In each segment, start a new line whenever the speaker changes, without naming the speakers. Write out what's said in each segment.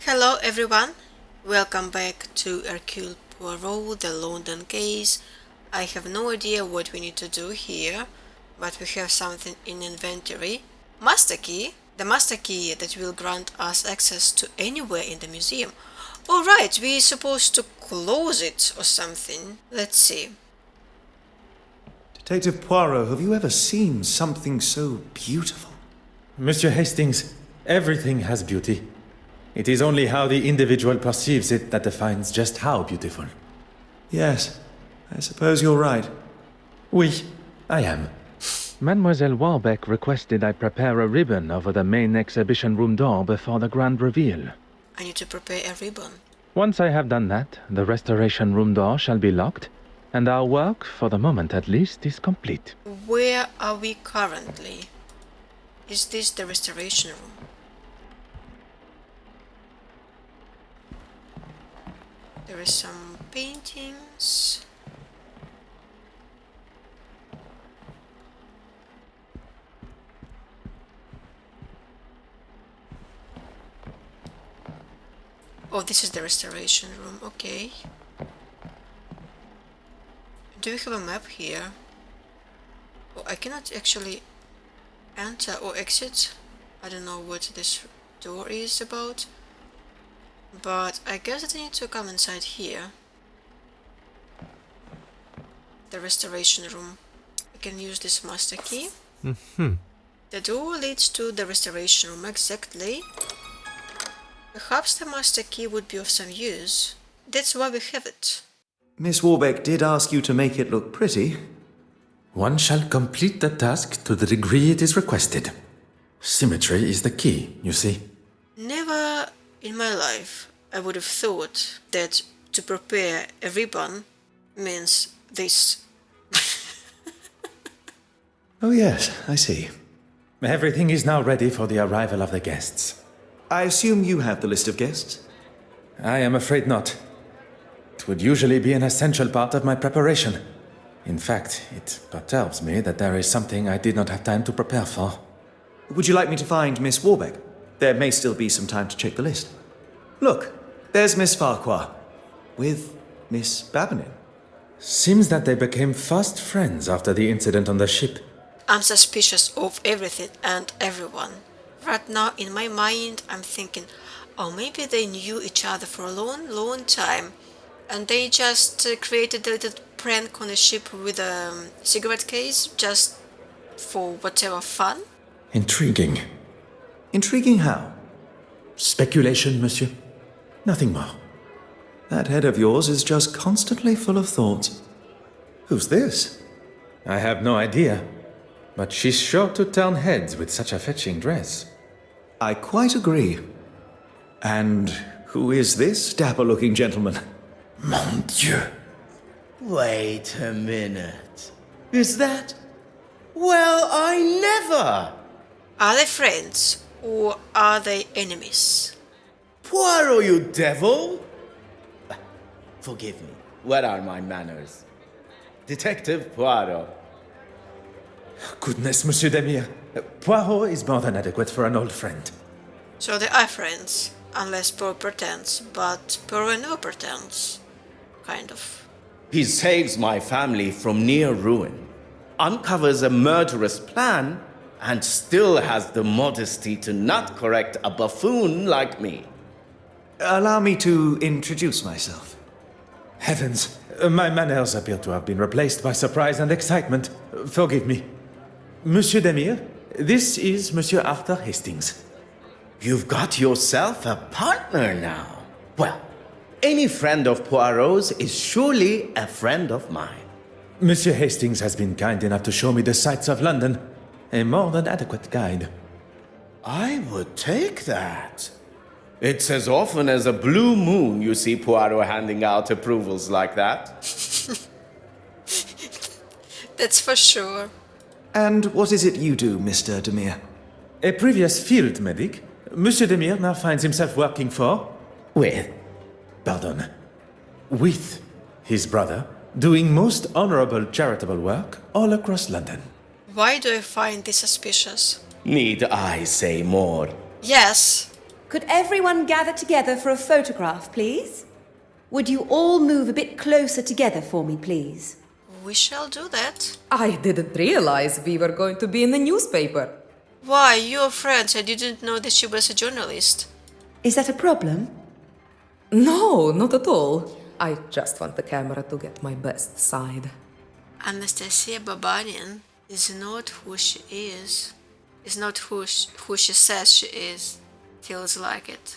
Hello everyone, welcome back to Hercule Poirot, the London case. I have no idea what we need to do here, but we have something in inventory. Master key, the master key that will grant us access to anywhere in the museum. Alright, we're supposed to close it or something. Let's see.
Detective Poirot, have you ever seen something so beautiful?
Monsieur Hastings, everything has beauty. It is only how the individual perceives it that defines just how beautiful.
Yes, I suppose you're right.
Oui, I am.
Mademoiselle Warbeck requested I prepare a ribbon over the main exhibition room door before the grand reveal.
I need to prepare a ribbon.
Once I have done that, the restoration room door shall be locked, and our work, for the moment at least, is complete.
Where are we currently? Is this the restoration room? There is some paintings. Oh, this is the restoration room, okay. Do we have a map here? Oh, I cannot actually enter or exit. I don't know what this door is about. But I guess that I need to come inside here. The restoration room. I can use this master key. The door leads to the restoration room exactly. Perhaps the master key would be of some use. That's why we have it.
Miss Warbeck did ask you to make it look pretty.
One shall complete the task to the degree it is requested. Symmetry is the key, you see.
Never in my life I would have thought that to prepare a ribbon means this.
Oh yes, I see.
Everything is now ready for the arrival of the guests.
I assume you have the list of guests?
I am afraid not. It would usually be an essential part of my preparation. In fact, it perturbs me that there is something I did not have time to prepare for.
Would you like me to find Miss Warbeck? There may still be some time to check the list. Look, there's Miss Farquhar. With Miss Babinin.
Seems that they became fast friends after the incident on the ship.
I'm suspicious of everything and everyone. Right now in my mind I'm thinking, oh, maybe they knew each other for a long time and they just created a little prank on a ship with a cigarette case just for whatever fun.
Intriguing.
Intriguing how?
Speculation, monsieur. Nothing more.
That head of yours is just constantly full of thoughts. Who's this?
I have no idea. But she's sure to turn heads with such a fetching dress.
I quite agree. And who is this dapper-looking gentleman?
Mon Dieu.
Wait a minute. Is that? Well, I never!
Are they friends or are they enemies?
Poirot, you devil! Forgive me. What are my manners? Detective Poirot.
Goodness, Monsieur Demir. Poirot is more than adequate for an old friend.
So they are friends, unless Poirot pretends, but Poirot never pretends. Kind of.
He saves my family from near ruin, uncovers a murderous plan, and still has the modesty to not correct a buffoon like me.
Allow me to introduce myself.
Heavens, my manners appear to have been replaced by surprise and excitement. Forgive me. Monsieur Demir, this is Monsieur Arthur Hastings.
You've got yourself a partner now. Well, any friend of Poirot's is surely a friend of mine.
Monsieur Hastings has been kind enough to show me the sights of London. A more than adequate guide.
I would take that. It's as often as a blue moon you see Poirot handing out approvals like that.
That's for sure.
And what is it you do, Mr. Demir?
A previous field medic, Monsieur Demir now finds himself working for...
With?
Pardon. With his brother, doing most honorable charitable work all across London.
Why do I find this suspicious?
Need I say more?
Yes.
Could everyone gather together for a photograph, please? Would you all move a bit closer together for me, please?
We shall do that.
I didn't realize we were going to be in the newspaper.
Why, you're friends. I didn't know that she was a journalist.
Is that a problem?
No, not at all. I just want the camera to get my best side.
Anastasia Babanin is not who she is. Is not who she says she is. Feels like it.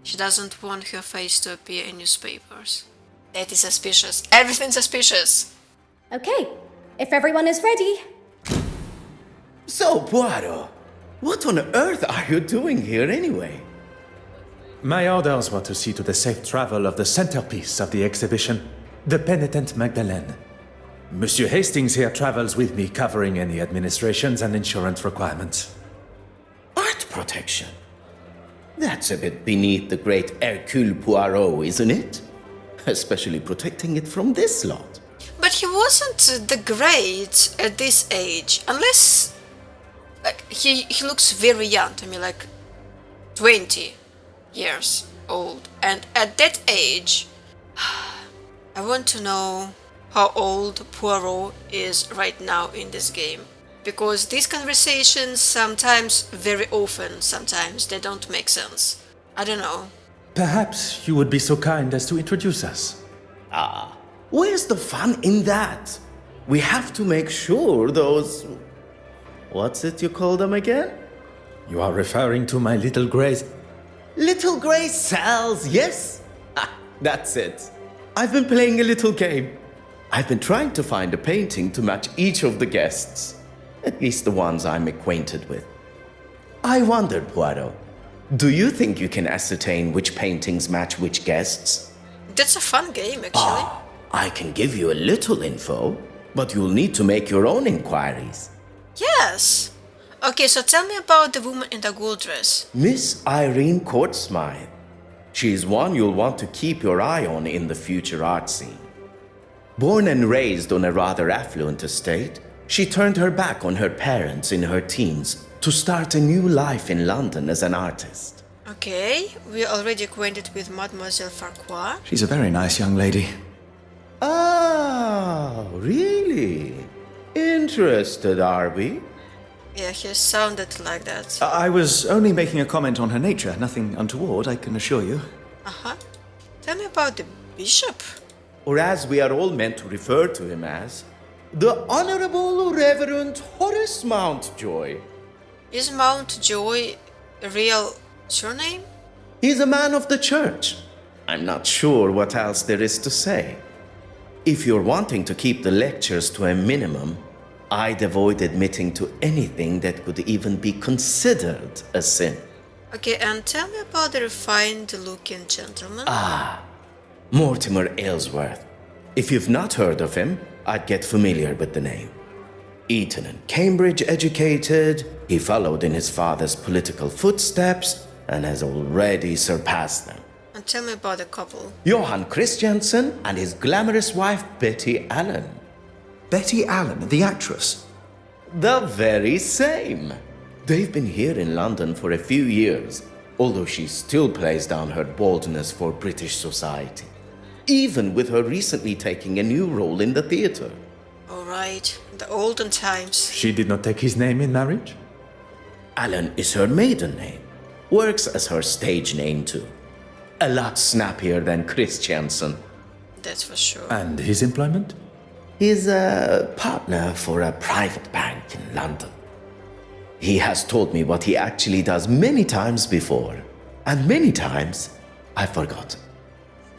She doesn't want her face to appear in newspapers. That is suspicious. Everything's suspicious.
Okay, if everyone is ready.
So, Poirot, what on earth are you doing here anyway?
My orders were to see to the safe travel of the centerpiece of the exhibition, the penitent Magdalene. Monsieur Hastings here travels with me, covering any administrations and insurance requirements.
Art protection? That's a bit beneath the great Hercule Poirot, isn't it? Especially protecting it from this lot.
But he wasn't the great at this age, unless like he looks very young to me, like 20 years old. And at that age, I want to know how old Poirot is right now in this game. Because these conversations sometimes, very often, sometimes they don't make sense. I don't know.
Perhaps you would be so kind as to introduce us.
Where's the fun in that? We have to make sure those... What's it you call them again?
You are referring to my little grays.
Little grey cells, yes? That's it. I've been playing a little game. I've been trying to find a painting to match each of the guests. At least the ones I'm acquainted with. I wondered, Poirot, do you think you can ascertain which paintings match which guests?
That's a fun game, actually.
I can give you a little info, but you'll need to make your own inquiries.
Yes. Okay, so tell me about the woman in the gold dress.
Miss Irene Courtsmith. She's one you'll want to keep your eye on in the future art scene. Born and raised on a rather affluent estate, she turned her back on her parents in her teens to start a new life in London as an artist.
Okay, we're already acquainted with Mademoiselle Farquhar.
She's a very nice young lady.
Ah, really? Interested, are we?
Yeah, he sounded like that.
I was only making a comment on her nature, nothing untoward, I can assure you.
Uh-huh. Tell me about the bishop.
Or as we are all meant to refer to him as, the Honorable Reverend Horace Mountjoy.
Is Mountjoy a real surname?
He's a man of the church. I'm not sure what else there is to say. If you're wanting to keep the lectures to a minimum, I'd avoid admitting to anything that could even be considered a sin.
Okay, and tell me about the refined-looking gentleman.
Mortimer Aylesworth. If you've not heard of him, I'd get familiar with the name. Eton and Cambridge educated, he followed in his father's political footsteps and has already surpassed them.
And tell me about the couple.
Johann Christiansen and his glamorous wife Betty Allen.
Betty Allen, the actress.
The very same. They've been here in London for a few years, although she still plays down her boldness for British society, even with her recently taking a new role in the theatre.
Alright, the olden times.
She did not take his name in marriage?
Allen is her maiden name. Works as her stage name too. A lot snappier than Christiansen.
That's for sure.
And his employment?
He's a partner for a private bank in London. He has told me what he actually does many times before, and many times I've forgotten.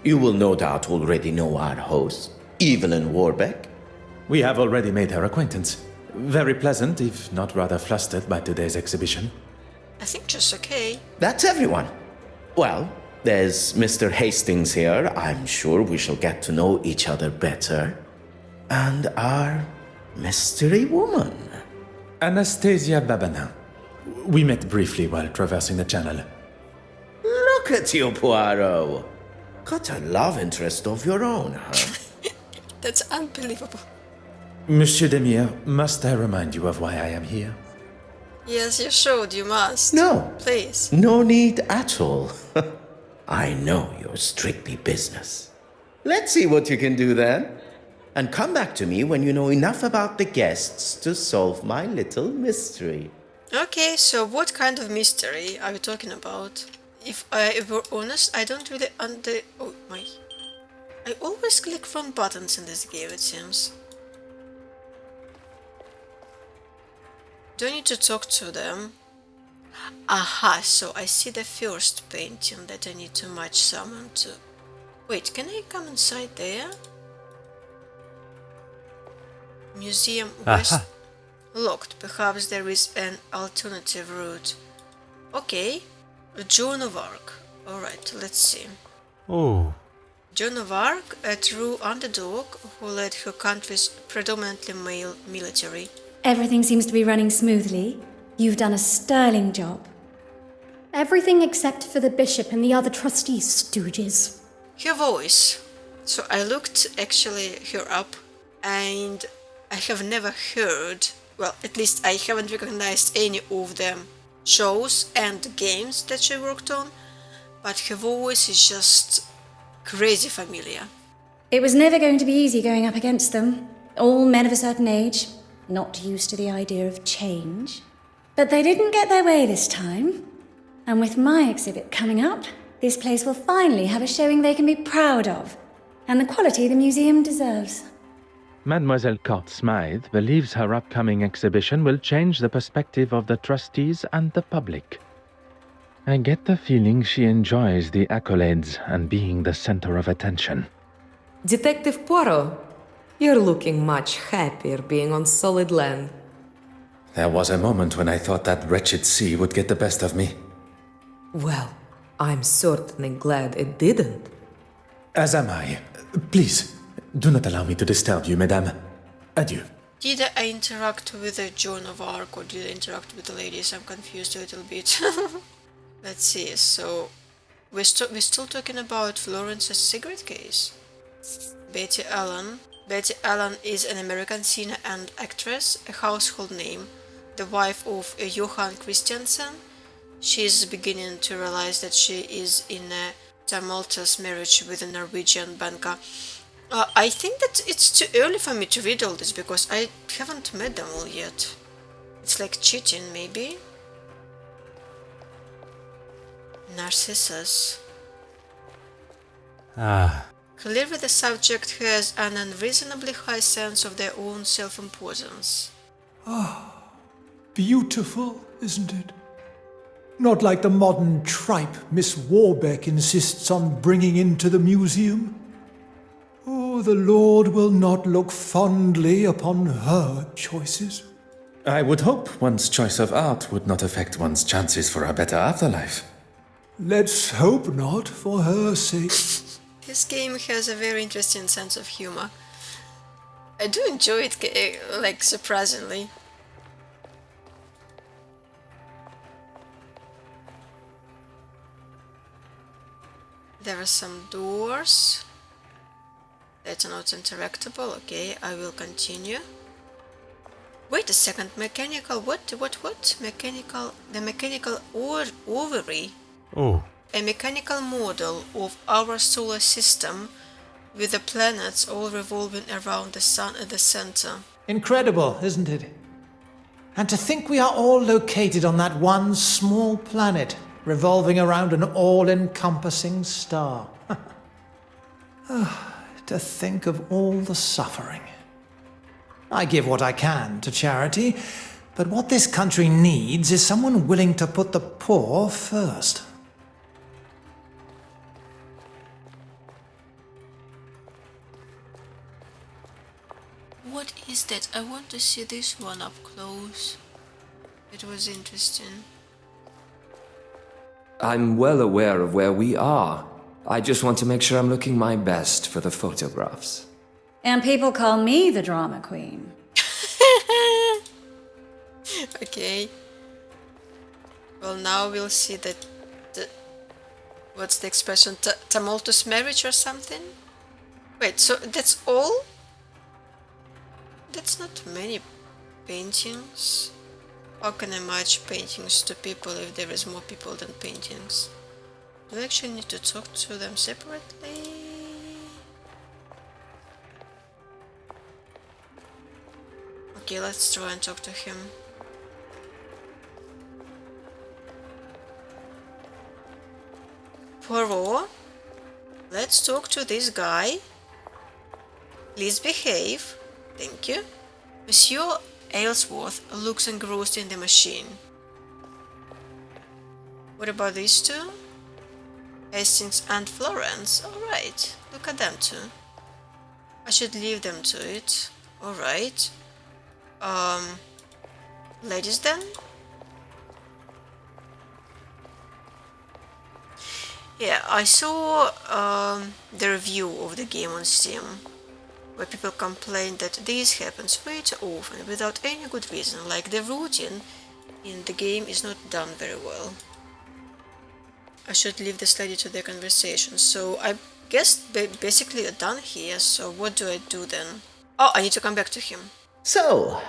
You will no doubt already know our host, Evelyn Warbeck.
We have already made her acquaintance. Very pleasant, if not rather flustered by today's exhibition.
I think just okay.
That's everyone. Well, there's Mr. Hastings here. I'm sure we shall get to know each other better. And our mystery woman.
Anastasia Babanin. We met briefly while traversing the channel.
Look at you, Poirot. Got a love interest of your own, huh?
That's unbelievable.
Monsieur Demir, must I remind you of why I am here?
Yes, you should. You must.
No,
Please.
no need at all. I know you're strictly business. Let's see what you can do then. And come back to me when you know enough about the guests to solve my little mystery.
Okay, so what kind of mystery are you talking about? If I were honest, I don't really Oh my. I always click wrong buttons in this game, it seems. Do I need to talk to them? Aha, so I see the first painting that I need to match someone to. Wait, can I come inside there? Museum West.
Aha.
Locked. Perhaps there is an alternative route. Okay. Joan of Arc. Alright, let's see.
Oh.
Joan of Arc, a true underdog who led her country's predominantly male military.
Everything seems to be running smoothly. You've done a sterling job. Everything except for the bishop and the other trustees, stooges.
Her voice. So I looked actually her up and I have never heard, well, at least I haven't recognized any of them shows and games that she worked on, but her voice is just crazy familiar.
It was never going to be easy going up against them. All men of a certain age, not used to the idea of change. But they didn't get their way this time. And with my exhibit coming up, this place will finally have a showing they can be proud of, and the quality the museum deserves.
Mademoiselle Court Smythe believes her upcoming exhibition will change the perspective of the trustees and the public. I get the feeling she enjoys the accolades and being the center of attention.
Detective Poirot, you're looking much happier being on solid land.
There was a moment when I thought that wretched sea would get the best of me.
Well, I'm certainly glad it didn't.
As am I. Please, do not allow me to disturb you, madame. Adieu.
Did I interact with the Joan of Arc or did I interact with the ladies? I'm confused a little bit. Let's see, so we're still talking about Florence's cigarette case. Betty Allen. Betty Allen is an American singer and actress, a household name, the wife of Johan Christiansen. She is beginning to realize that she is in a tumultuous marriage with a Norwegian banker. I think that it's too early for me to read all this because I haven't met them all yet. It's like cheating, maybe? Narcissus. Clearly the subject has an unreasonably high sense of their own self-importance.
Beautiful, isn't it? Not like the modern tripe Miss Warbeck insists on bringing into the museum. Oh, the Lord will not look fondly upon her choices.
I would hope one's choice of art would not affect one's chances for a better afterlife.
Let's hope not, for her sake.
This game has a very interesting sense of humor. I do enjoy it, like, surprisingly. There are some doors that are not interactable. Okay, I will continue. Wait a second, mechanical what? Mechanical, the mechanical ovary.
Oh.
A mechanical model of our solar system with the planets all revolving around the sun at the center.
Incredible, isn't it? And to think we are all located on that one small planet, revolving around an all-encompassing star. To think of all the suffering. I give what I can to charity, but what this country needs is someone willing to put the poor first.
What is that? I want to see this one up close. It was interesting.
I'm well aware of where we are. I just want to make sure I'm looking my best for the photographs.
And people call me the drama queen.
Okay. Well, now we'll see that what's the expression? Tumultuous marriage or something? Wait, so that's all? That's not many paintings. How can I match paintings to people if there is more people than paintings? Do I actually need to talk to them separately? Okay, let's try and talk to him. Poirot, let's talk to this guy. Please behave. Thank you. Monsieur Aylesworth looks engrossed in the machine. What about these two? Hastings and Florence. Alright, look at them two. I should leave them to it. Alright. Ladies then? Yeah, I saw the review of the game on Steam, where people complain that this happens way too often without any good reason, like the routing in the game is not done very well. I should leave this lady to their conversation, so I guess basically done here, so what do I do then? Oh, I need to come back to him.
So,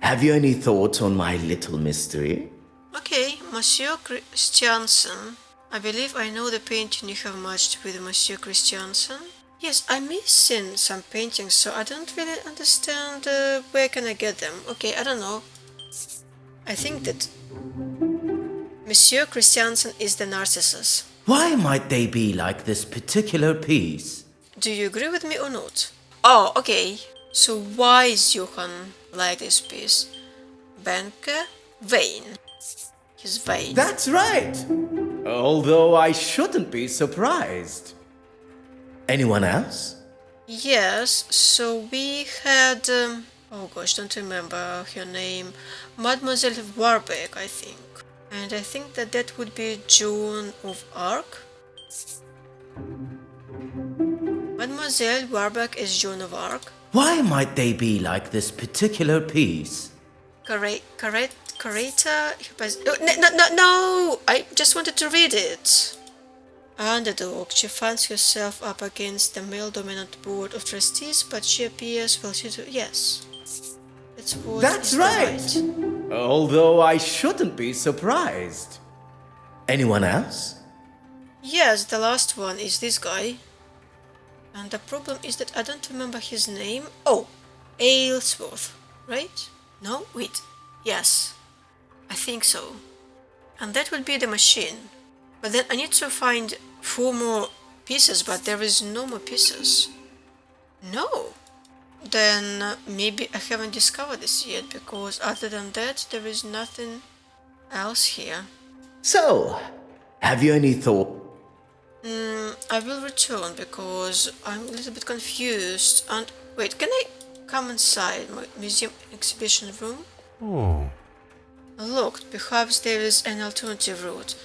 have you any thoughts on my little mystery?
Okay, Monsieur Christiansen. I believe I know the painting you have matched with Monsieur Christiansen. Yes, I'm missing some paintings, so I don't really understand where can I get them. Okay, I don't know. I think that Monsieur Christiansen is the Narcissus.
Why might they be like this particular piece?
Do you agree with me or not? Oh, okay. So why is Johann like this piece? Benke? Vain. He's vain.
That's right! Although I shouldn't be surprised. Anyone else?
Yes, so we had... oh gosh, don't remember her name. Mademoiselle Warbeck, I think. And I think that that would be Joan of Arc. Mademoiselle Warbeck is Joan of Arc.
Why might they be like this particular piece?
Careta... No! I just wanted to read it. Underdog, she finds herself up against the male-dominant board of trustees, but she appears well suited. Yes.
That's right! Although I shouldn't be surprised. Anyone else?
Yes, the last one is this guy. And the problem is that I don't remember his name. Oh, Aylesworth, right? No? Wait. Yes. I think so. And that would be the machine. But then I need to find 4 more pieces, but there is no more pieces. No. Then maybe I haven't discovered this yet, because other than that, there is nothing else here.
So, have you any thought?
I will return because I'm a little bit confused. And wait, can I come inside my museum exhibition room?
Oh.
Looked, perhaps there is an alternative route.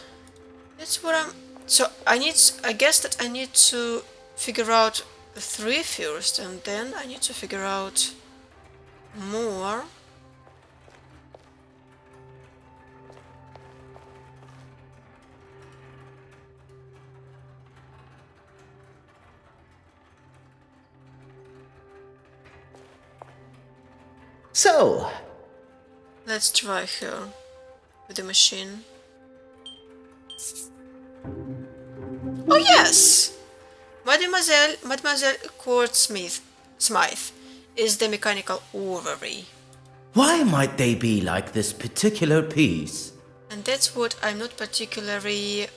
That's what I'm... So I guess that I need to figure out 3 first, and then I need to figure out more.
So,
Let's try her with the machine. Oh yes! Mademoiselle Court Smythe is the mechanical orrery.
why might they be like this particular piece?
And that's what I'm not particularly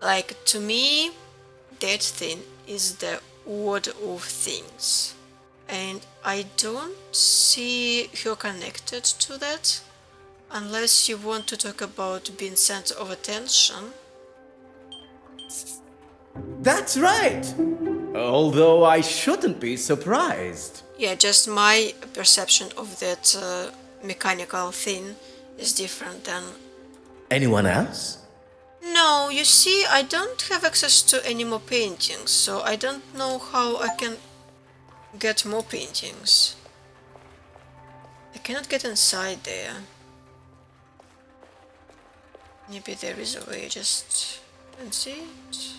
like. To me, that thing is the order of things. And I don't see her connected to that, unless you want to talk about being center of attention.
That's right! Although I shouldn't be surprised.
Yeah, just my perception of that mechanical thing is different than...
Anyone else?
No, you see, I don't have access to any more paintings, so I don't know how I can get more paintings. I cannot get inside there. Maybe there is a way, just... Let's see it.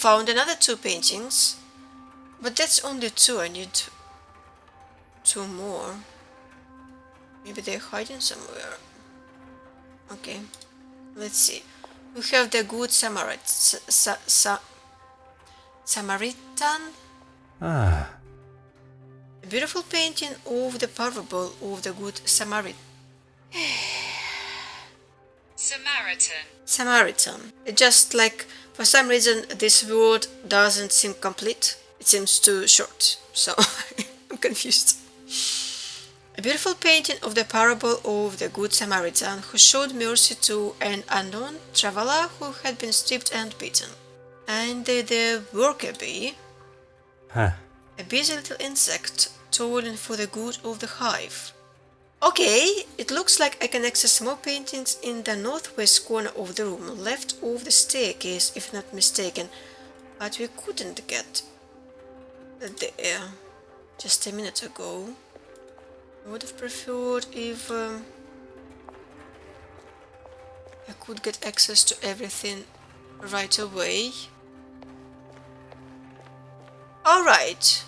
found another 2 paintings, but that's only 2. I need 2 more. Maybe they're hiding somewhere. Okay, let's see. We have the Good Samaritan.
Ah.
A beautiful painting of the parable of the Good Samaritan. Samaritan. Just like, for some reason, this word doesn't seem complete. It seems too short, so I'm confused. A beautiful painting of the parable of the Good Samaritan who showed mercy to an unknown traveler who had been stripped and beaten. And the worker bee, a busy little insect toiling for the good of the hive. Okay, it looks like I can access more paintings in the northwest corner of the room, left of the staircase if not mistaken, but we couldn't get there just a minute ago. I would have preferred if I could get access to everything right away. Alright.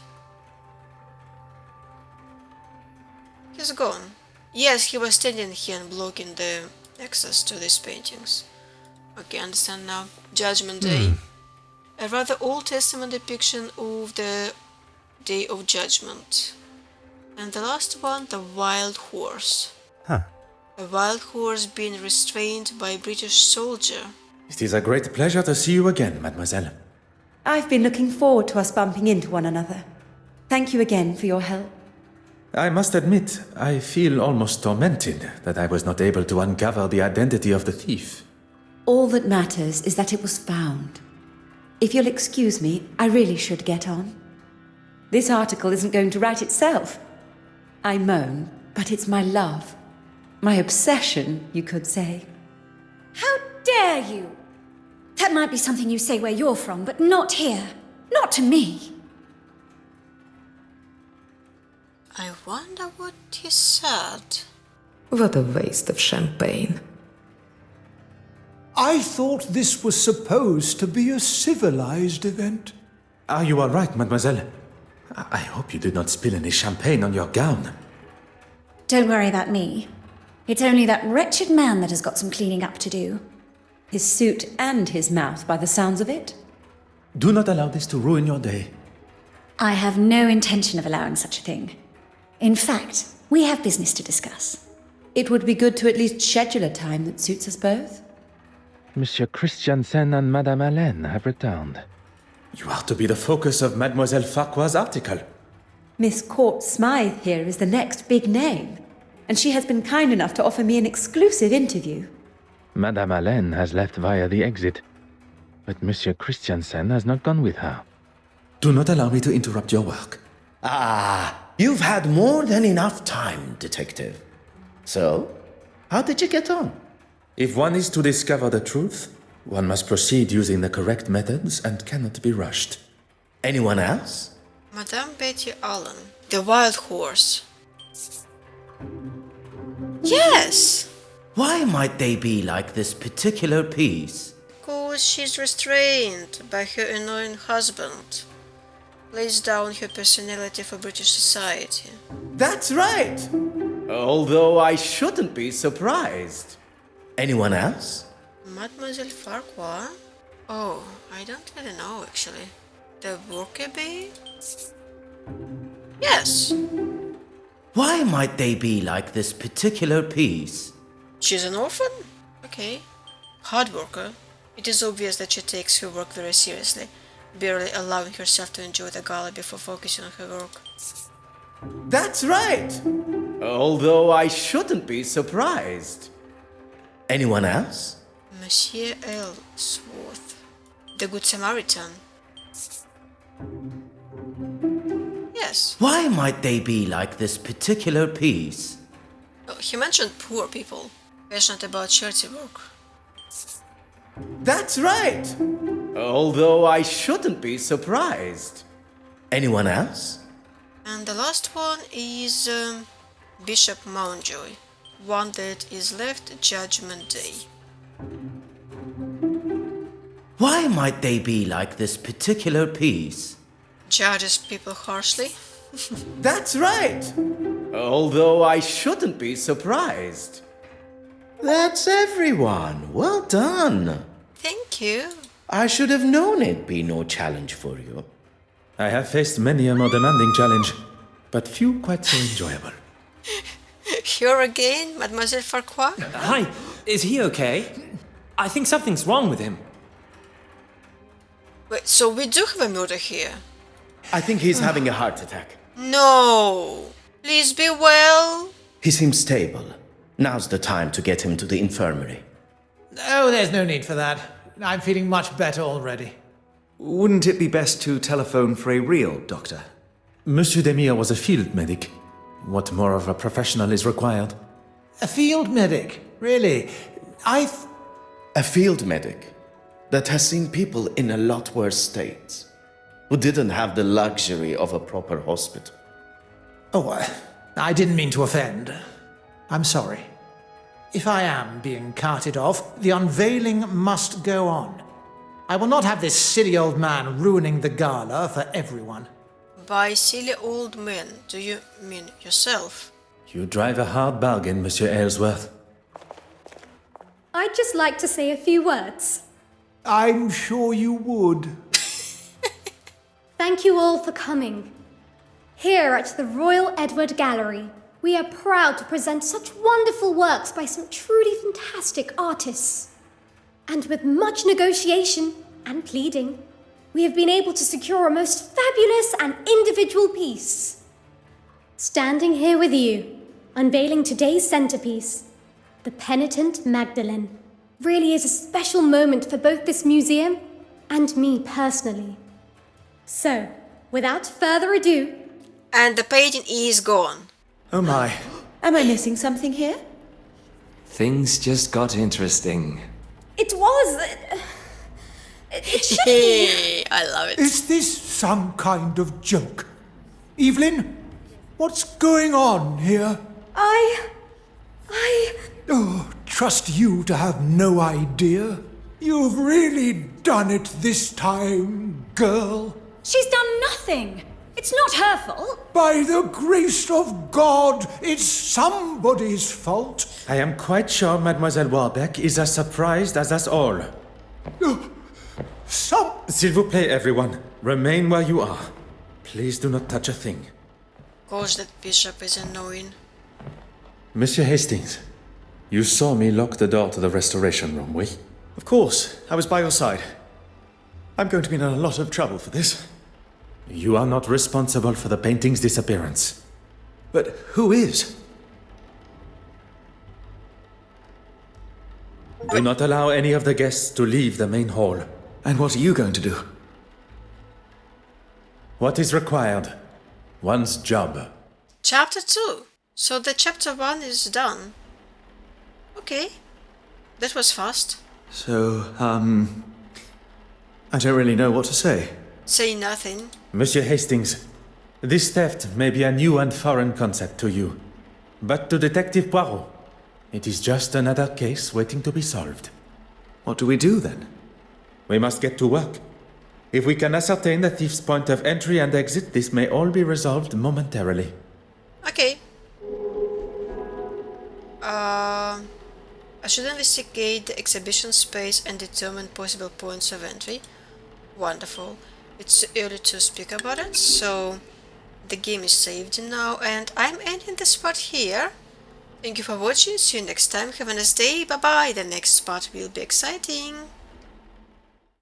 He's gone. Yes, he was standing here and blocking the access to these paintings. Okay, I understand now. Judgment Day. A rather Old Testament depiction of the Day of Judgment. And the last one, the wild horse. A wild horse being restrained by a British soldier.
It is a great pleasure to see you again, mademoiselle.
I've been looking forward to us bumping into one another. Thank you again for your help.
I must admit, I feel almost tormented that I was not able to uncover the identity of the thief.
All that matters is that it was found. If you'll excuse me, I really should get on. This article isn't going to write itself. I moan, but it's my love. My obsession, you could say.
How dare you! That might be something you say where you're from, but not here. Not to me.
I wonder what he said.
What a waste of champagne.
I thought this was supposed to be a civilized event.
Are you all right, mademoiselle? I hope you did not spill any champagne on your gown.
Don't worry about me. It's only that wretched man that has got some cleaning up to do.
His suit and his mouth, by the sounds of it.
Do not allow this to ruin your day.
I have no intention of allowing such a thing. In fact, we have business to discuss.
It would be good to at least schedule a time that suits us both.
Monsieur Christiansen and Madame Hélène have returned.
You are to be the focus of Mademoiselle Farquhar's article.
Miss Court Smythe here is the next big name, and she has been kind enough to offer me an exclusive interview.
Madame Hélène has left via the exit, but Monsieur Christiansen has not gone with her.
Do not allow me to interrupt your work.
You've had more than enough time, detective. So, how did you get on?
If one is to discover the truth, one must proceed using the correct methods and cannot be rushed.
Anyone else?
Madame Betty Allen, the wild horse. Yes!
Why might they be like this particular piece?
Because she's restrained by her annoying husband. Lays down her personality for British society.
That's right! Although I shouldn't be surprised. Anyone else?
Mademoiselle Farquhar? Oh, I don't really know actually. The worker bee? Yes!
Why might they be like this particular piece?
She's an orphan? Okay. Hard worker. It is obvious that she takes her work very seriously, barely allowing herself to enjoy the gala before focusing on her work.
That's right! Although I shouldn't be surprised. Anyone else?
Monsieur Ellsworth, the Good Samaritan. Yes.
Why might they be like this particular piece?
Oh, he mentioned poor people, passionate about charity work.
That's right! Although I shouldn't be surprised. Anyone else?
And the last one is Bishop Mountjoy, one that is left Judgment Day.
Why might they be like this particular piece?
Judges people harshly.
That's right. Although I shouldn't be surprised. That's everyone. Well done.
Thank you.
I should have known it'd be no challenge for you.
I have faced many a more demanding challenge, but few quite so enjoyable.
Here again, Mademoiselle Farquhar?
Hi, is he okay? I think something's wrong with him.
Wait, so we do have a murder here?
I think he's having a heart attack.
No! Please be well.
He seems stable. Now's the time to get him to the infirmary.
Oh, there's no need for that. I'm feeling much better already.
Wouldn't it be best to telephone for a real doctor?
Monsieur Demir was a field medic. What more of a professional is required?
A field medic? Really?
A field medic that has seen people in a lot worse states, who didn't have the luxury of a proper hospital.
Oh, I didn't mean to offend. I'm sorry. If I am being carted off, the unveiling must go on. I will not have this silly old man ruining the gala for everyone.
By silly old man, do you mean yourself?
You drive a hard bargain, Monsieur Aylesworth.
I'd just like to say a few words.
I'm sure you would.
Thank you all for coming. Here at the Royal Edward Gallery, we are proud to present such wonderful works by some truly fantastic artists. And with much negotiation and pleading, we have been able to secure a most fabulous and individual piece. Standing here with you, unveiling today's centerpiece, the Penitent Magdalene, really is a special moment for both this museum and me personally. So, without further ado...
And the painting is gone.
Oh my.
Am I missing something here?
Things just got interesting.
It was... It should be...
I love it.
Is this some kind of joke? Evelyn, what's going on here?
I...
Oh, trust you to have no idea. You've really done it this time, girl.
She's done nothing. It's not her fault.
By the grace of God, it's somebody's fault.
I am quite sure Mademoiselle Warbeck is as surprised as us all. S'il vous plaît, everyone. Remain where you are. Please do not touch a thing.
Gosh, that bishop is annoying.
Monsieur Hastings, you saw me lock the door to the restoration room, oui?
Of course, I was by your side. I'm going to be in a lot of trouble for this.
You are not responsible for the painting's disappearance.
But who is?
Do not allow any of the guests to leave the main hall.
And what are you going to do?
What is required? One's job.
Chapter 2. So the chapter 1 is done. Okay. That was fast.
So, I don't really know what to say.
Say nothing.
Monsieur Hastings, this theft may be a new and foreign concept to you. But to Detective Poirot, it is just another case waiting to be solved.
What do we do then?
We must get to work. If we can ascertain the thief's point of entry and exit, this may all be resolved momentarily.
Okay. I should investigate the exhibition space and determine possible points of entry. Wonderful. It's too early to speak about it, so the game is saved now, and I'm ending this part here. Thank you for watching, see you next time, have a nice day, bye bye, the next part will be exciting.